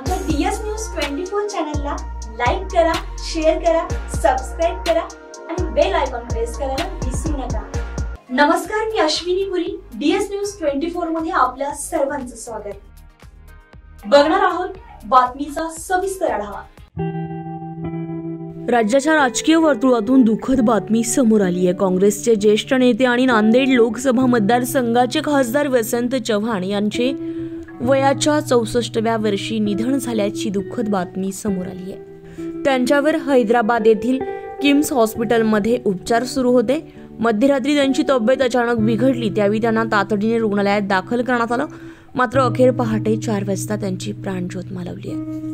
आमच्या DS news 24 चॅनलला like करा, शेअर करा, सबस्क्राइब करा आणि बेल आयकॉन प्रेस करायला विसरू नका। नमस्कार, मी अश्विनी पुरी, डीएस न्यूज 24 मध्ये आपल्या सर्वांचं स्वागत। बघणार आहोत बातमीचा सविस्तर आढावा। राज्याच्या राजकीय वर्तुळातून दुःखद बातमी समोर आली आहे। काँग्रेसचे ज्येष्ठ नेते आणि नांदेड लोकसभा मतदारसंघाचे खासदार वसंत चव्हाण यांचे वयाच्या 64व्या वर्षी निधन झाल्याची दुःखद बातमी समोर आली आहे। त्यांच्यावर हैदराबाद येथील किम्स हॉस्पिटलमध्ये उपचार सुरू होते। मध्यरात्री त्यांची तब्येत अचानक बिघडली, त्यावेळी त्यांना तातडीने रुग्णालयात दाखल करण्यात आलं, मात्र अखेर पहाटे 4 वाजता त्यांची प्राणज्योत मालवली आहे।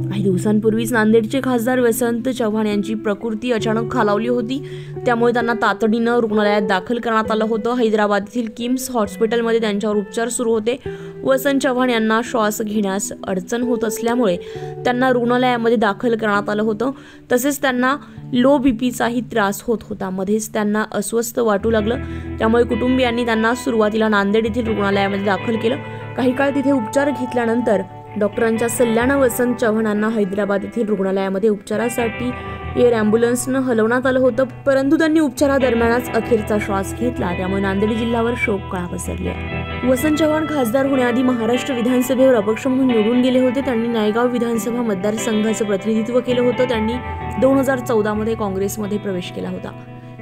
काही दिवसांपूर्वीच नांदेडचे खासदार वसंत चव्हाण यांची प्रकृती अचानक खालावली होती, त्यामुळे त्यांना तातडीनं रुग्णालयात दाखल करण्यात आलं होतं। हैदराबाद येथील किम्स हॉस्पिटलमध्ये त्यांच्यावर उपचार सुरू होते। वसंत चव्हाण यांना श्वास घेण्यास अडचण होत असल्यामुळे त्यांना रुग्णालयामध्ये दाखल करण्यात आलं होतं। तसेच त्यांना लो बीपीचाही त्रास होत होता। मध्येच त्यांना अस्वस्थ वाटू लागलं, त्यामुळे कुटुंबियांनी त्यांना सुरुवातीला नांदेड येथील रुग्णालयामध्ये दाखल केलं। काही काळ तिथे उपचार घेतल्यानंतर डॉक्टरांच्या सल्ल्यानं वसंत चव्हाणांना हैदराबाद येथील रुग्णालयामध्ये उपचारासाठी एअर ॲम्ब्युलन्सनं हलवण्यात आलं होतं, परंतु त्यांनी उपचारादरम्यानच अखेरचा श्वास घेतला, त्यामुळे नांदेड जिल्ह्यावर शोककळा पसरली आहे। वसंत चव्हाण खासदार होण्याआधी महाराष्ट्र विधानसभेवर अपक्ष म्हणून निवडून गेले होते। त्यांनी नायगाव विधानसभा मतदारसंघाचं प्रतिनिधित्व केलं होतं। त्यांनी 2014 मध्ये काँग्रेसमध्ये प्रवेश केला होता।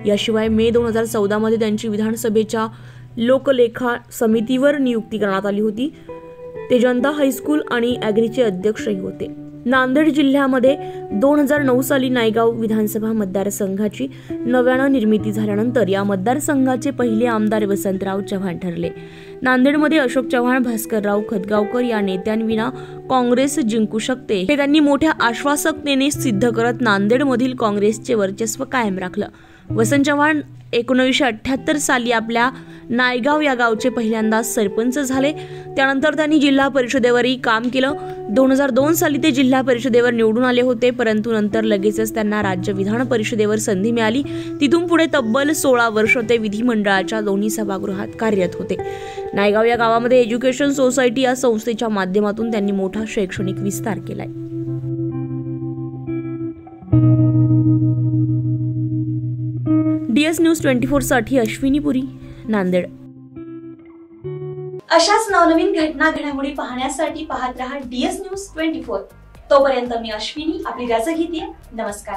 याशिवाय मे 2014 मध्ये त्यांची विधानसभेच्या लोकलेखा समितीवर नियुक्ती करण्यात आली होती। ते जनता हायस्कूल आणि ॲग्रीचे अध्यक्षही होते। नांदेड जिल्ह्यामध्ये 2009 साली नायगाव विधानसभा मतदारसंघाची नव्यानं निर्मिती झाल्यानंतर या मतदारसंघाचे पहिले आमदार वसंतराव चव्हाण ठरले। नांदेडमध्ये अशोक चव्हाण, भास्करराव खतगावकर या नेत्यांविना काँग्रेस जिंकू शकते हे त्यांनी मोठ्या आश्वासकतेने सिद्ध करत नांदेडमधील काँग्रेसचे वर्चस्व कायम राखलं। वसंत चव्हाण 1978 साली आपल्या नायगाव या गावचे पहिल्यांदा सरपंच झाले। त्यानंतर त्यांनी जिल्हा परिषदेवरही काम केलं। 2002 साली ते जिल्हा परिषदेवर निवडून आले होते, परंतु नंतर लगेचच त्यांना राज्य विधान परिषदेवर संधी मिळाली। तिथून पुढे तब्बल 16 वर्ष ते विधिमंडळाच्या दोन्ही सभागृहात कार्यरत होते। नायगाव या गावामध्ये एज्युकेशन सोसायटी या संस्थेच्या माध्यमातून त्यांनी मोठा शैक्षणिक विस्तार केलाय। डीएस न्यूज 24 साठी अश्विनी पुरी, नांदेड। अशाच नवनवीन घटना घडामोडी पाहण्यासाठी पाहत रहा डीएस न्यूज 24। तोपर्यंत मी अश्विनी आपली रजा घेते। नमस्कार।